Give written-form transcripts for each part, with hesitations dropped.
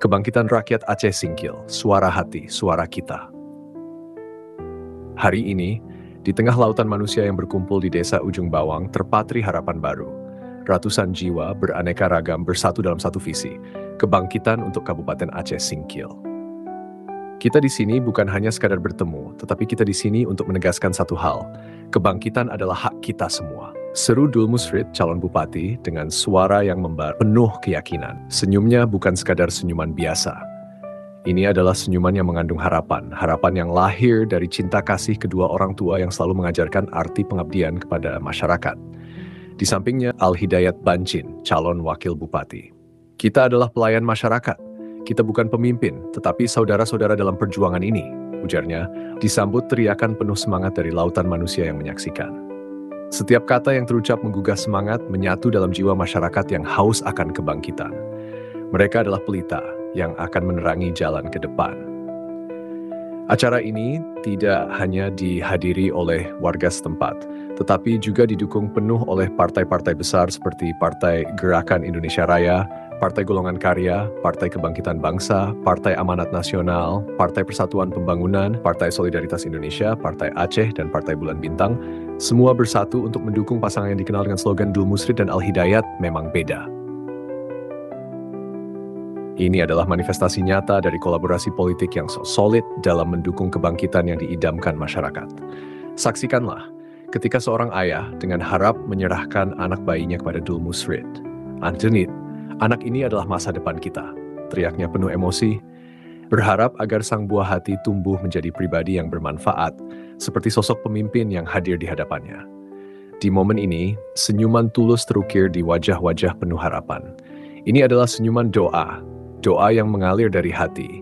Kebangkitan Rakyat Aceh Singkil, suara hati, suara kita. Hari ini, di tengah lautan manusia yang berkumpul di desa Ujung Bawang, terpatri harapan baru. Ratusan jiwa beraneka ragam bersatu dalam satu visi, kebangkitan untuk Kabupaten Aceh Singkil. Kita di sini bukan hanya sekadar bertemu, tetapi kita di sini untuk menegaskan satu hal, kebangkitan adalah hak kita semua. Seru Dul Musrid, calon bupati, dengan suara yang membara penuh keyakinan. Senyumnya bukan sekadar senyuman biasa. Ini adalah senyuman yang mengandung harapan, harapan yang lahir dari cinta kasih kedua orang tua yang selalu mengajarkan arti pengabdian kepada masyarakat. Di sampingnya, Al-Hidayat Bancin, calon wakil bupati. Kita adalah pelayan masyarakat. Kita bukan pemimpin, tetapi saudara-saudara dalam perjuangan ini, ujarnya, disambut teriakan penuh semangat dari lautan manusia yang menyaksikan. Setiap kata yang terucap menggugah semangat, menyatu dalam jiwa masyarakat yang haus akan kebangkitan. Mereka adalah pelita yang akan menerangi jalan ke depan. Acara ini tidak hanya dihadiri oleh warga setempat, tetapi juga didukung penuh oleh partai-partai besar seperti Partai Gerakan Indonesia Raya, Partai Golongan Karya, Partai Kebangkitan Bangsa, Partai Amanat Nasional, Partai Persatuan Pembangunan, Partai Solidaritas Indonesia, Partai Aceh, dan Partai Bulan Bintang, semua bersatu untuk mendukung pasangan yang dikenal dengan slogan Dul Musrid dan Al-Hidayat memang beda. Ini adalah manifestasi nyata dari kolaborasi politik yang solid dalam mendukung kebangkitan yang diidamkan masyarakat. Saksikanlah, ketika seorang ayah dengan harap menyerahkan anak bayinya kepada Dul Musrid. Antenit, anak ini adalah masa depan kita, teriaknya penuh emosi, berharap agar sang buah hati tumbuh menjadi pribadi yang bermanfaat, seperti sosok pemimpin yang hadir di hadapannya. Di momen ini, senyuman tulus terukir di wajah-wajah penuh harapan. Ini adalah senyuman doa, doa yang mengalir dari hati,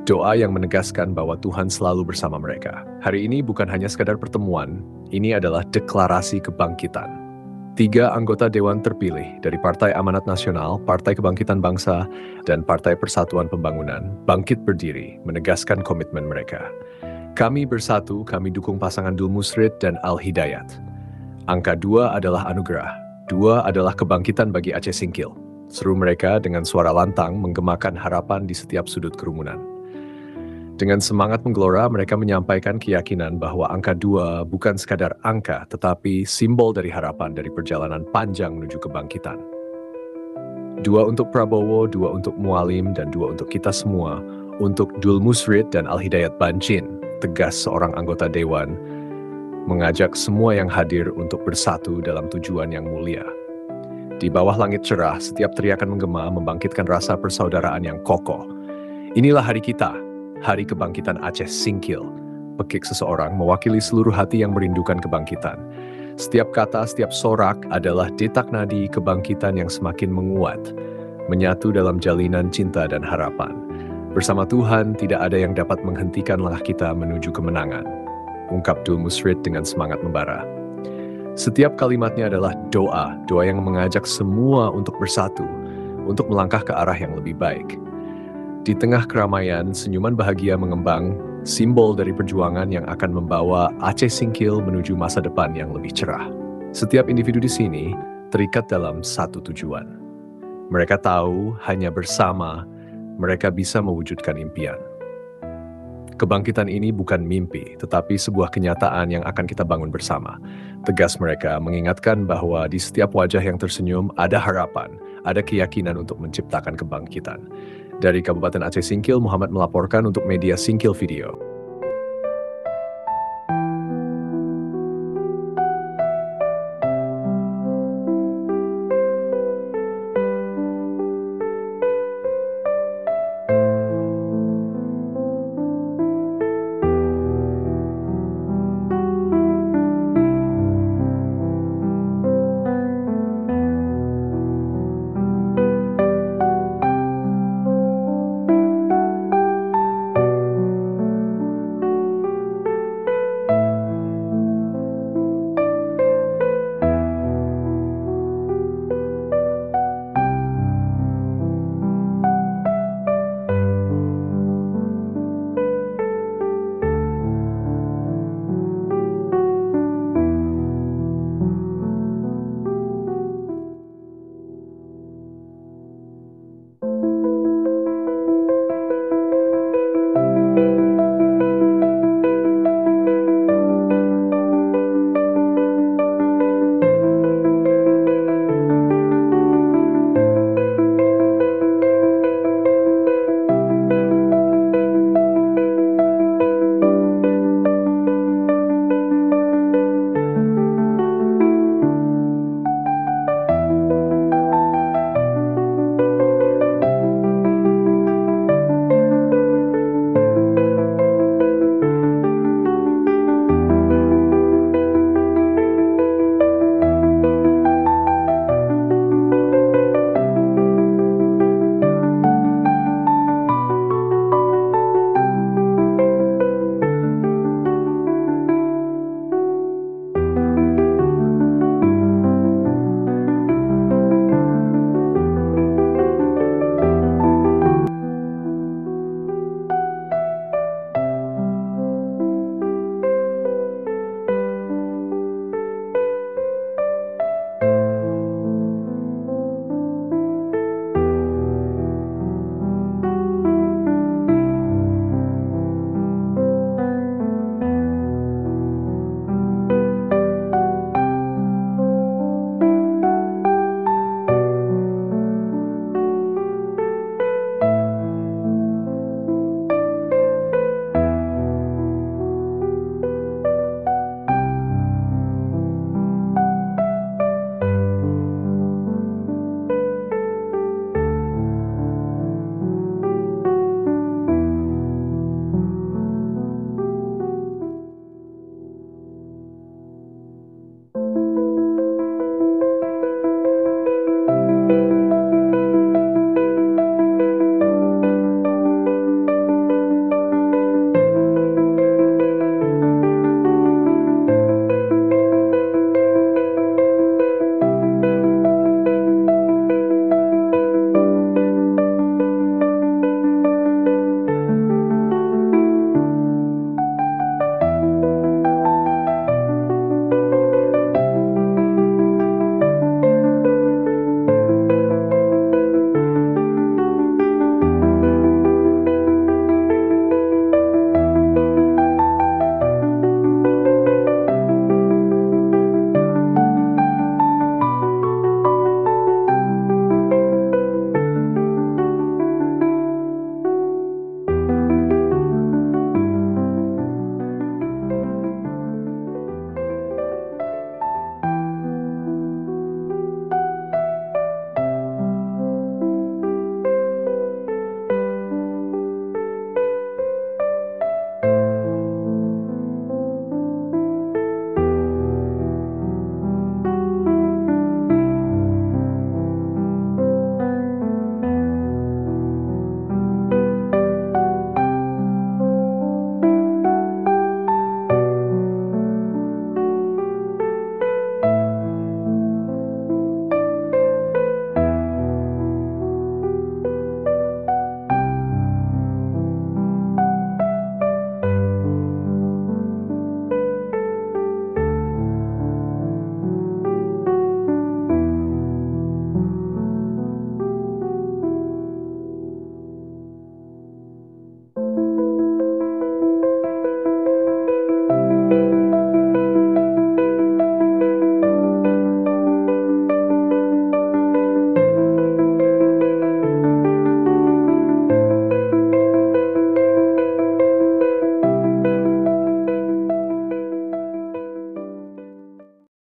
doa yang menegaskan bahwa Tuhan selalu bersama mereka. Hari ini bukan hanya sekadar pertemuan, ini adalah deklarasi kebangkitan. 3 anggota Dewan terpilih dari Partai Amanat Nasional, Partai Kebangkitan Bangsa, dan Partai Persatuan Pembangunan bangkit berdiri, menegaskan komitmen mereka. Kami bersatu, kami dukung pasangan Dul Musrid dan Al-Hidayat. Angka 2 adalah anugerah, 2 adalah kebangkitan bagi Aceh Singkil. Seru mereka dengan suara lantang menggemakan harapan di setiap sudut kerumunan. Dengan semangat menggelora, mereka menyampaikan keyakinan bahwa angka 2 bukan sekadar angka, tetapi simbol dari harapan dari perjalanan panjang menuju kebangkitan. 2 untuk Prabowo, 2 untuk Mualim, dan 2 untuk kita semua, untuk Dul Musrid dan Al-Hidayat Bancin, tegas seorang anggota Dewan, mengajak semua yang hadir untuk bersatu dalam tujuan yang mulia. Di bawah langit cerah, setiap teriakan menggema membangkitkan rasa persaudaraan yang kokoh. Inilah hari kita, hari kebangkitan Aceh Singkil. Pekik seseorang mewakili seluruh hati yang merindukan kebangkitan. Setiap kata, setiap sorak adalah detak nadi kebangkitan yang semakin menguat, menyatu dalam jalinan cinta dan harapan. Bersama Tuhan, tidak ada yang dapat menghentikan langkah kita menuju kemenangan. Ungkap Dul Musrid dengan semangat membara. Setiap kalimatnya adalah doa, doa yang mengajak semua untuk bersatu, untuk melangkah ke arah yang lebih baik. Di tengah keramaian, senyuman bahagia mengembang, simbol dari perjuangan yang akan membawa Aceh Singkil menuju masa depan yang lebih cerah. Setiap individu di sini terikat dalam satu tujuan. Mereka tahu hanya bersama mereka bisa mewujudkan impian. Kebangkitan ini bukan mimpi, tetapi sebuah kenyataan yang akan kita bangun bersama. Tegas mereka mengingatkan bahwa di setiap wajah yang tersenyum ada harapan, ada keyakinan untuk menciptakan kebangkitan. Dari Kabupaten Aceh Singkil, Muhammad melaporkan untuk media Singkil Video.